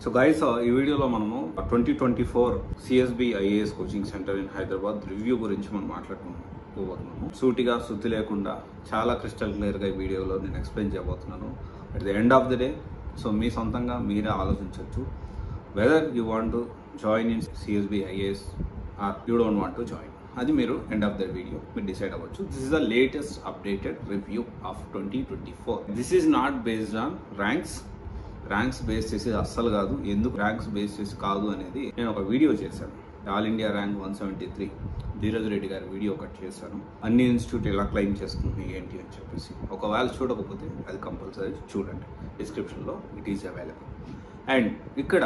So guys ఈ వీడియోలో మనము 2024 CSB IAS coaching centre in Hyderabad review గురించి మనం మాట్లాడుకోబోతున్నాము. సూటిగా శుద్ధి లేకుండా చాలా క్రిస్టల్ క్లియర్గా ఈ వీడియోలో నేను ఎక్స్ప్లెయిన్ చేయబోతున్నాను. At the end of the day so మీ సొంతంగా మీరే ఆలోచించవచ్చు whether you want to join in CSB IAS or you don't want to join. అది మీరు ఎండ్ ఆఫ్ ద వీడియో మీరు డిసైడ్ అవ్వచ్చు. This is the latest updated review of 2024. This is not based on ranks base చేసి అస్సలు కాదు. ఎందుకు ranks base చేసి కాదు అనేది నేను ఒక వీడియో చేశాను. All India rank 173 Dheeraj Reddy గారి వీడియో ఒకటి చేశాను. అన్ని ఇన్స్టిట్యూట్ ఎలా క్లెయిమ్ చేసుకుంటుంది ఏంటి అని చెప్పేసి. ఒకవేళ చూడకపోతే అది కంపల్సరీ చూడండి, డిస్క్రిప్షన్లో ఇట్ ఈజ్ అవైలబుల్. అండ్ ఇక్కడ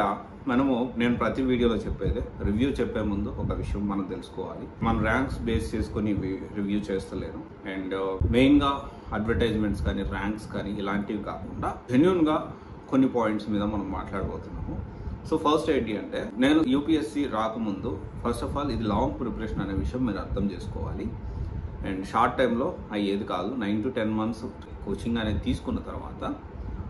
నేను ప్రతి వీడియోలో చెప్పేది రివ్యూ చెప్పే ముందు ఒక విషయం మనం తెలుసుకోవాలి. మనం ర్యాంక్స్ బేస్ చేసుకొని రివ్యూ చేస్తలేను. అండ్ మెయిన్గా అడ్వర్టైజ్మెంట్స్ కానీ ర్యాంక్స్ కానీ ఇలాంటివి కాకుండా జెన్యూన్గా కొన్ని పాయింట్స్ మీద మనం మాట్లాడబోతున్నాము. సో ఫస్ట్ ఏంటి అంటే, నేను యూపీఎస్సీ రాకముందు ఫస్ట్ ఆఫ్ ఆల్ ఇది లాంగ్ ప్రిపరేషన్ అనే విషయం మీరు అర్థం చేసుకోవాలి. అండ్ షార్ట్ టైంలో అయ్యేది కాదు. 9 to 10 months కోచింగ్ అనేది తీసుకున్న తర్వాత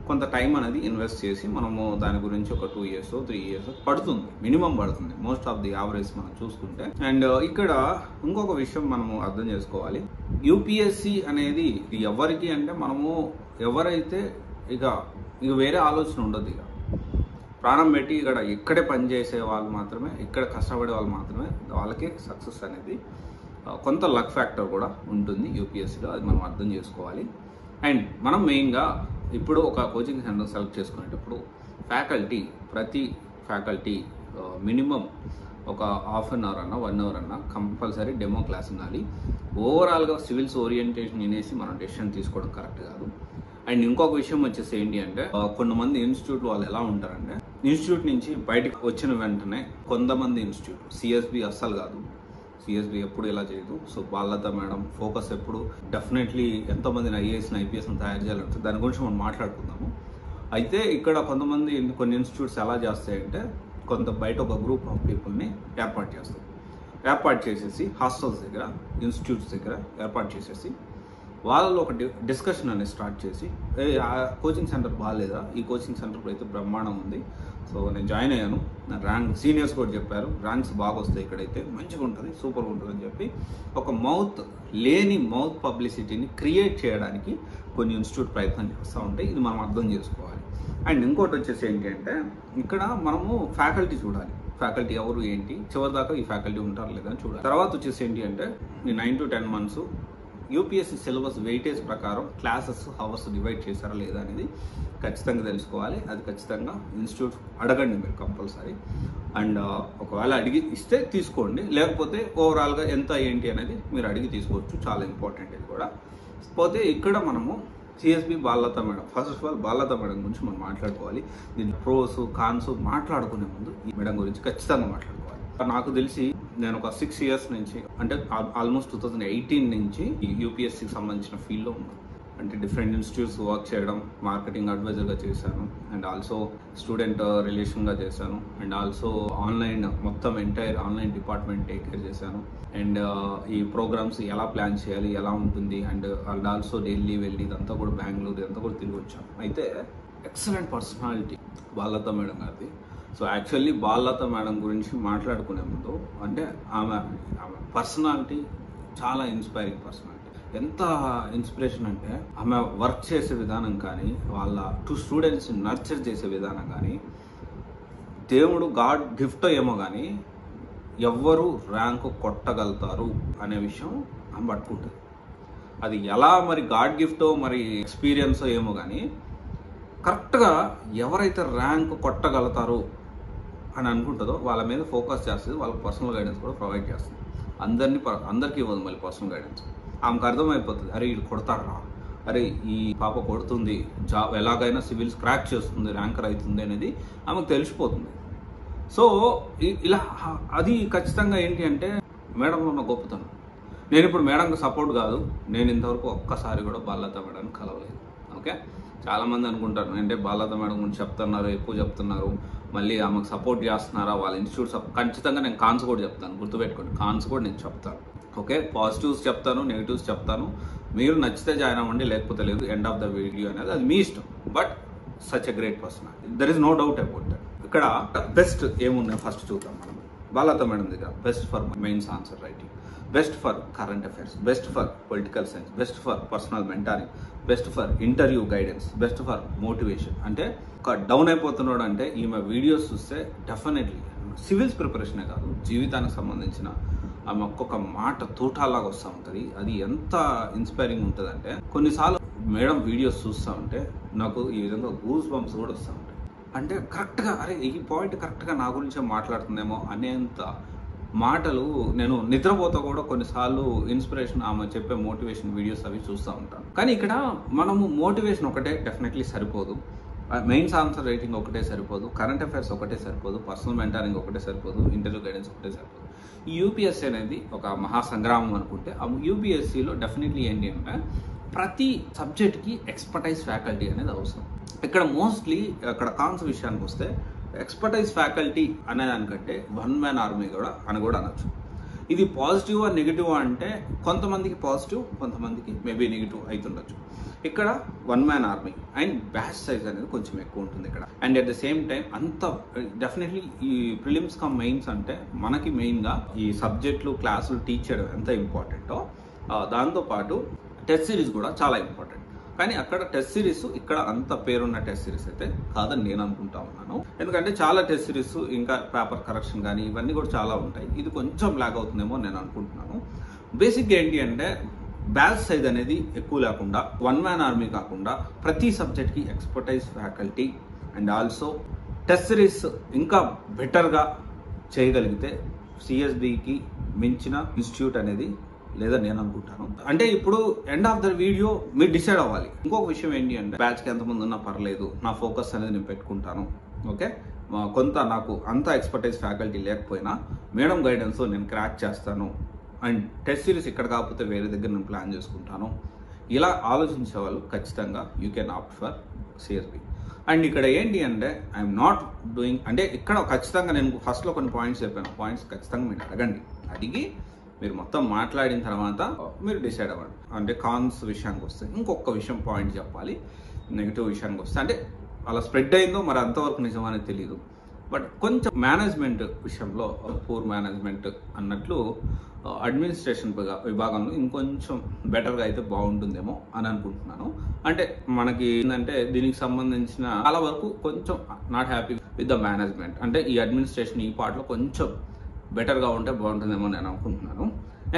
కొంత టైం అనేది ఇన్వెస్ట్ చేసి మనము దాని గురించి ఒక 2 years 3 years పడుతుంది, మినిమం పడుతుంది మోస్ట్ ఆఫ్ ది యావరేజ్ మనం చూసుకుంటే. అండ్ ఇక్కడ ఇంకొక విషయం మనము అర్థం చేసుకోవాలి. యూపీఎస్సీ అనేది ఎవరికి అంటే, మనము ఎవరైతే ఇక వేరే ఆలోచన ఉండదు. ఇక ప్రాణం పెట్టి ఇక్కడే పనిచేసే వాళ్ళు మాత్రమే, ఇక్కడ కష్టపడే వాళ్ళు మాత్రమే వాళ్ళకి సక్సెస్ అనేది కొంత లక్ ఫ్యాక్టర్ కూడా ఉంటుంది యూపీఎస్సీలో. అది మనం అర్థం చేసుకోవాలి. అండ్ మనం మెయిన్గా ఇప్పుడు ఒక కోచింగ్ సెంటర్ సెలెక్ట్ చేసుకునేటప్పుడు ప్రతి ఫ్యాకల్టీ మినిమం ఒక హాఫ్ అన్ అవర్ అన్నా 1 hour అన్నా కంపల్సరీ డెమో క్లాస్ ఉండాలి. ఓవరాల్గా సివిల్స్ ఓరియంటేషన్ వినేసి మనం డెసిషన్ తీసుకోవడం కరెక్ట్ కాదు. అండ్ ఇంకొక విషయం వచ్చేసి ఏంటి అంటే, కొంతమంది ఇన్స్టిట్యూట్ వాళ్ళు ఎలా ఉంటారంటే, ఇన్స్టిట్యూట్ నుంచి బయటకు వచ్చిన వెంటనే కొంతమంది ఇన్స్టిట్యూట్ సిఎస్బి అస్సలు కాదు, సిఎస్బి ఎప్పుడు ఇలా చేయదు. సో బాలత మేడం ఫోకస్ ఎప్పుడు డెఫినెట్లీ ఎంతోమందిని ఐఏఎస్ని ఐపీఎస్ని తయారు చేయాలంటే దాని గురించి మనం మాట్లాడుకుందాము. అయితే ఇక్కడ కొన్ని ఇన్స్టిట్యూట్స్ ఎలా చేస్తాయంటే, కొంత బయట ఒక గ్రూప్ ఆఫ్ పీపుల్ని ఏర్పాటు చేసేసి హాస్టల్స్ దగ్గర ఇన్స్టిట్యూట్స్ దగ్గర ఏర్పాటు చేసేసి వాళ్ళలో ఒక డిస్కషన్ అనేది స్టార్ట్ చేసి, ఆ కోచింగ్ సెంటర్ బాగాలేదా, ఈ కోచింగ్ సెంటర్ అయితే బ్రహ్మాండం ఉంది, సో నేను జాయిన్ అయ్యాను, నా ర్యాంక్ సీనియర్స్ కూడా చెప్పారు ర్యాంక్స్ బాగా వస్తాయి, ఇక్కడైతే మంచిగా ఉంటుంది, సూపర్గా ఉంటుంది అని చెప్పి ఒక మౌత్ పబ్లిసిటీని క్రియేట్ చేయడానికి కొన్ని ఇన్స్టిట్యూట్ ప్రయత్నం చేస్తూ ఉంటాయి. ఇది మనం అర్థం చేసుకోవాలి. అండ్ ఇంకోటి వచ్చేసి ఏంటి అంటే, ఇక్కడ మనము ఫ్యాకల్టీ చూడాలి. ఫ్యాకల్టీ ఎవరు ఏంటి, చివరి దాకా ఈ ఫ్యాకల్టీ ఉంటారు లేదని చూడాలి. తర్వాత వచ్చేసి ఏంటి అంటే, ఈ 9 to 10 months UPSC syllabus weightage ప్రకారం క్లాసెస్ అవర్స్ డివైడ్ చేశారా లేదా అనేది ఖచ్చితంగా తెలుసుకోవాలి. అది ఖచ్చితంగా ఇన్స్టిట్యూట్ అడగండి మీరు కంపల్సరీ. అండ్ ఒకవేళ అడిగి ఇస్తే తీసుకోండి, లేకపోతే ఓవరాల్గా ఎంత ఏంటి అనేది మీరు అడిగి తీసుకోవచ్చు. చాలా ఇంపార్టెంట్ ఇది కూడా. పోతే ఇక్కడ మనము CSB Balatha madam, first of all Balatha madam గురించి మనం మాట్లాడుకోవాలి. దీని ప్రోస్ కాన్స్ మాట్లాడుకునే ముందు ఈ మేడం గురించి ఖచ్చితంగా మాట్లాడుకోవాలి. నాకు తెలిసి నేను ఒక 6 years నుంచి, అంటే ఆల్మోస్ట్ 2018 నుంచి యూపీఎస్సీకి సంబంధించిన ఫీల్డ్లో ఉన్నాను. అంటే డిఫరెంట్ ఇన్స్టిట్యూట్స్ వర్క్ చేయడం, మార్కెటింగ్ అడ్వైజర్గా చేశాను, అండ్ ఆల్సో స్టూడెంట్ రిలేషన్గా చేశాను, అండ్ ఆల్సో ఆన్లైన్ మొత్తం entire online department take care చేశాను. అండ్ ఈ ప్రోగ్రామ్స్ ఎలా ప్లాన్ చేయాలి, ఎలా ఉంటుంది, అండ్ ఆల్సో ఢిల్లీ వెళ్ళి ఇదంతా కూడా బెంగళూరు ఇదంతా కూడా తిరిగి వచ్చాను. అయితే ఎక్సలెంట్ పర్సనాలిటీ బాలత మేడం గారిది. సో యాక్చువల్లీ బాలత మేడం గురించి మాట్లాడుకునే ముందు, అంటే ఆమె పర్సనాలిటీ చాలా ఇన్స్పైరింగ్ పర్సనాలిటీ. ఎంత ఇన్స్పిరేషన్ అంటే, ఆమె వర్క్ చేసే విధానం కానీ, వాళ్ళ 2 students నర్చర్ చేసే విధానం కానీ, దేవుడు గాడ్ గిఫ్ట్ ఏమో కానీ ఎవ్వరు ర్యాంకు కొట్టగలుగుతారు అనే విషయం ఆమె పట్టుకుంటుంది. అది ఎలా మరి గాడ్ గిఫ్టో మరి ఎక్స్పీరియన్సో ఏమో కానీ, కరెక్ట్గా ఎవరైతే ర్యాంక్ కొట్టగలుగుతారు అని అనుకుంటుందో వాళ్ళ మీద ఫోకస్ చేస్తుంది. వాళ్ళకి పర్సనల్ గైడెన్స్ కూడా ప్రొవైడ్ చేస్తుంది. అందరికీ ఇవ్వదు మళ్ళీ పర్సనల్ గైడెన్స్. ఆమెకు అర్థమైపోతుంది, అరే వీళ్ళు కొడతారా, అరే ఈ పాప కొడుతుంది, జాబ్ ఎలాగైనా సివిల్స్ క్రాక్ చేస్తుంది, ర్యాంకర్ అవుతుంది అనేది ఆమెకు తెలిసిపోతుంది. సో ఇలా అది ఖచ్చితంగా ఏంటి అంటే మేడంలో ఉన్న గొప్పతనం. నేను ఇప్పుడు మేడంకి సపోర్ట్ కాదు, నేను ఇంతవరకు ఒక్కసారి కూడా బాలత మేడం కలవలేదు. ఓకే, చాలామంది అనుకుంటారు అంటే బాలత మేడం గురించి చెప్తున్నారు, ఎక్కువ చెప్తున్నారు, మళ్ళీ ఆమెకు సపోర్ట్ చేస్తున్నారా, వాళ్ళ ఇన్స్టిట్యూట్స్. ఖచ్చితంగా నేను కాన్స్ కూడా చెప్తాను, గుర్తుపెట్టుకోండి, కాన్స్ కూడా నేను చెప్తాను. ఓకే, పాజిటివ్స్ చెప్తాను, నెగిటివ్స్ చెప్తాను. మీరు నచ్చితే జాయిన్ అవ్వండి, లేకపోతే లేదు. ఎండ్ ఆఫ్ ద వీడియో అనేది అది మీ ఇష్టం. But such a great personality, there is no doubt about that. ఇక్కడ బెస్ట్ ఏమున్నాయి ఫస్ట్ చూద్దాం మనం. బాలతో మేడం దగ్గర best for mains answer writing, best for current affairs, best for political science, best for personal mentoring, best for interview guidance, best for motivation. అంటే ఒక down అయిపోతున్నాడు అంటే ఈమె వీడియోస్ చూస్తే డెఫినెట్లీ సివిల్స్ ప్రిపరేషనే కాదు, జీవితానికి సంబంధించిన ఆమె ఒక్కొక్క మాట తూటాలాగా వస్తూ ఉంటుంది. అది ఎంత ఇన్స్పైరింగ్ ఉంటుంది అంటే కొన్నిసార్లు మేడం వీడియోస్ చూస్తూ ఉంటే నాకు ఈ విధంగా గూస్ బంప్స్ కూడా వస్తూ ఉంటాయి. అంటే కరెక్ట్గా అరే ఈ పాయింట్ కరెక్ట్గా నా గురించే మాట్లాడుతుందేమో అనేంత మాటలు నేను నిద్రపోతా కూడా కొన్నిసార్లు ఇన్స్పిరేషన్ ఆమె చెప్పే మోటివేషన్ వీడియోస్ అవి చూస్తూ ఉంటాను. కానీ ఇక్కడ మనము మోటివేషన్ ఒకటే డెఫినెట్లీ సరిపోదు, మెయిన్స్ ఆన్సర్ రైటింగ్ ఒకటే సరిపోదు, కరెంట్ అఫైర్స్ ఒకటే సరిపోదు, పర్సనల్ మెంటారింగ్ ఒకటే సరిపోదు, ఇంటర్వ్యూ గైడెన్స్ ఒకటే సరిపోదు. ఈ యూపీఎస్సీ అనేది ఒక మహాసంగ్రామం అనుకుంటే ఆ యూపీఎస్సీలో డెఫినెట్లీ ఏంటి అంటే ప్రతి సబ్జెక్ట్కి ఎక్స్పర్టైజ్ ఫ్యాకల్టీ అనేది అవసరం. ఇక్కడ మోస్ట్లీ అక్కడ కాన్స్ విషయానికి వస్తే ఎక్స్పర్టైజ్ ఫ్యాకల్టీ అనే దానికంటే వన్ మ్యాన్ ఆర్మీ కూడా అనొచ్చు. ఇది పాజిటివ్ ఆ నెగిటివ్ అంటే కొంతమందికి పాజిటివ్, కొంతమందికి మేబీ నెగిటివ్ అవుతుండొచ్చు. ఇక్కడ one man army and batch size అనేది కొంచెం ఎక్కువ ఉంటుంది ఇక్కడ. And at the same time అంత డెఫినెట్లీ ఈ ప్రిలిమ్స్ కమ్ మెయిన్స్ అంటే మనకి మెయిన్గా ఈ సబ్జెక్టులు క్లాసులు టీచ్ చేయడం ఎంత ఇంపార్టెంటో దాంతోపాటు టెస్ట్ సిరీస్ కూడా చాలా ఇంపార్టెంట్. కానీ అక్కడ టెస్ట్ సిరీస్ ఇక్కడ అంత పేరున్న టెస్ట్ సిరీస్ అయితే కాదని నేను అనుకుంటా ఉన్నాను. ఎందుకంటే చాలా టెస్ట్ సిరీస్ ఇంకా పేపర్ కరెక్షన్ కానీ ఇవన్నీ కూడా చాలా ఉంటాయి. ఇది కొంచెం లాగ్ అవుతుందేమో నేను అనుకుంటున్నాను. బేసిక్గా ఏంటి అంటే బ్యాచ్ సైజ్ అనేది ఎక్కువ లేకుండా వన్ మ్యాన్ ఆర్మీ కాకుండా ప్రతి సబ్జెక్ట్కి expertise faculty and also test series ఇంకా బెటర్గా చేయగలిగితే సిఎస్బికి మించిన ఇన్స్టిట్యూట్ అనేది లేదని నేను అనుకుంటాను. అంటే ఇప్పుడు ఎండ్ ఆఫ్ ద వీడియో మీరు డిసైడ్ అవ్వాలి. ఇంకొక విషయం ఏంటి అంటే బ్యాచ్కి ఎంతమంది ఉన్నా పర్లేదు, నా ఫోకస్ అనేది నేను పెట్టుకుంటాను. ఓకే, కొంత నాకు అంత ఎక్స్పర్టైజ్ ఫ్యాకల్టీ లేకపోయినా మేడం గైడెన్స్ నేను క్రాక్ చేస్తాను అండ్ టెస్ట్ సిరీస్ ఇక్కడ కాకపోతే వేరే దగ్గర నేను ప్లాన్ చేసుకుంటాను. ఇలా ఆలోచించే వాళ్ళు ఖచ్చితంగా you can opt for CSB. And ఇక్కడ ఏంటి అంటే ఐఎమ్ నాట్ డూయింగ్ అంటే ఇక్కడ ఖచ్చితంగా నేను ఫస్ట్లో కొన్ని పాయింట్స్ చెప్పాను. పాయింట్స్ ఖచ్చితంగా మీరు అడిగి మీరు మొత్తం మాట్లాడిన తర్వాత మీరు డిసైడ్ అవ్వండి. అంటే కాన్స్ విషయానికి వస్తే ఇంకొక విషయం పాయింట్ చెప్పాలి. నెగిటివ్ విషయానికి వస్తే అంటే అలా స్ప్రెడ్ అయిందో మరి అంతవరకు నిజమనేది తెలియదు. బట్ కొంచెం మేనేజ్మెంట్ విషయంలో పూర్ మేనేజ్మెంట్ అన్నట్లు అడ్మినిస్ట్రేషన్ విభాగంలో ఇంకొంచెం బెటర్గా అయితే బాగుంటుందేమో అని అనుకుంటున్నాను. అంటే మనకి ఏంటంటే దీనికి సంబంధించిన చాలా వరకు కొంచెం not happy with the management. అంటే ఈ అడ్మినిస్ట్రేషన్ ఈ పార్ట్లో కొంచెం బెటర్గా ఉంటే బాగుంటుందేమో నేను అనుకుంటున్నాను.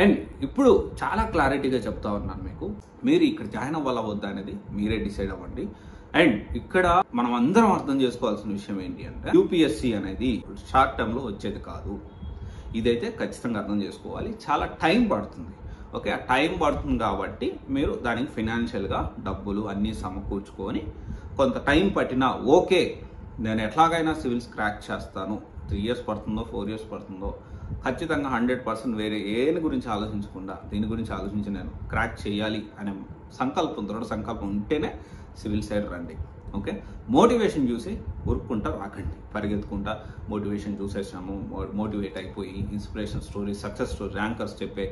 అండ్ ఇప్పుడు చాలా క్లారిటీగా చెప్తా ఉన్నాను మీకు, మీరు ఇక్కడ జాయిన్ అవ్వాలా వద్దా అనేది మీరే డిసైడ్ అవ్వండి. అండ్ ఇక్కడ మనం అందరం అర్థం చేసుకోవాల్సిన విషయం ఏంటి అంటే యూపీఎస్సీ అనేది షార్ట్ టర్మ్లో వచ్చేది కాదు. ఇదైతే ఖచ్చితంగా అర్థం చేసుకోవాలి. చాలా టైం పడుతుంది. ఓకే, ఆ టైం పడుతుంది కాబట్టి మీరు దానికి ఫినాన్షియల్గా డబ్బులు అన్నీ సమకూర్చుకొని కొంత టైం పట్టినా ఓకే నేను ఎట్లాగైనా సివిల్స్ క్రాక్ చేస్తాను, 3 years పడుతుందో 4 years పడుతుందో ఖచ్చితంగా 100% వేరే ఏని గురించి ఆలోచించకుండా దీని గురించి ఆలోచించి నేను క్రాక్ చేయాలి అనే సంకల్పం, దృఢ సంకల్పం ఉంటేనే సివిల్ సైడ్ రండి. ఓకే, మోటివేషన్ చూసి ఉరుక్కుంటా రాకండి, పరిగెత్తుకుంటా మోటివేషన్ చూసేసాము మోటివేట్ అయిపోయి inspiration story, success story, rankers చెప్పే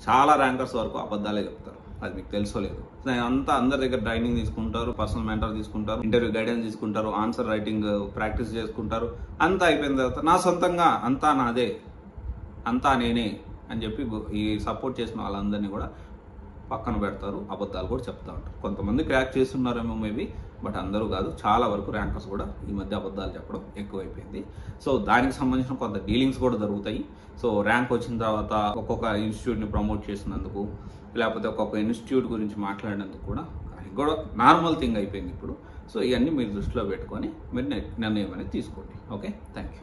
చాలా ర్యాంకర్స్ వరకు అబద్ధాలే చెప్తారు. అది మీకు తెలుసో లేదు. అంతా అందరి దగ్గర ట్రైనింగ్ తీసుకుంటారు, పర్సనల్ మెంటర్ తీసుకుంటారు, ఇంటర్వ్యూ గైడెన్స్ తీసుకుంటారు, ఆన్సర్ రైటింగ్ ప్రాక్టీస్ చేసుకుంటారు. అంతా అయిపోయిన తర్వాత నా సొంతంగా అంతా నాదే, అంతా నేనే అని చెప్పి ఈ సపోర్ట్ చేసిన వాళ్ళందరినీ కూడా పక్కన పెడతారు, అబద్ధాలు కూడా చెప్తా ఉంటారు. కొంతమంది క్రాక్ చేస్తున్నారేమో మేబీ, బట్ అందరూ కాదు. చాలా వరకు ర్యాంకర్స్ కూడా ఈ మధ్య అబద్ధాలు చెప్పడం ఎక్కువైపోయింది. సో దానికి సంబంధించిన కొంత డీలింగ్స్ కూడా జరుగుతాయి. సో ర్యాంక్ వచ్చిన తర్వాత ఒక్కొక్క ఇన్స్టిట్యూట్ని ప్రమోట్ చేసినందుకు, లేకపోతే ఒక్కొక్క ఇన్స్టిట్యూట్ గురించి మాట్లాడినందుకు కూడా అది కూడా నార్మల్ థింగ్ అయిపోయింది ఇప్పుడు. సో ఇవన్నీ మీరు దృష్టిలో పెట్టుకొని మీరు నిర్ణయం అనేది తీసుకోండి. Okay, thank you.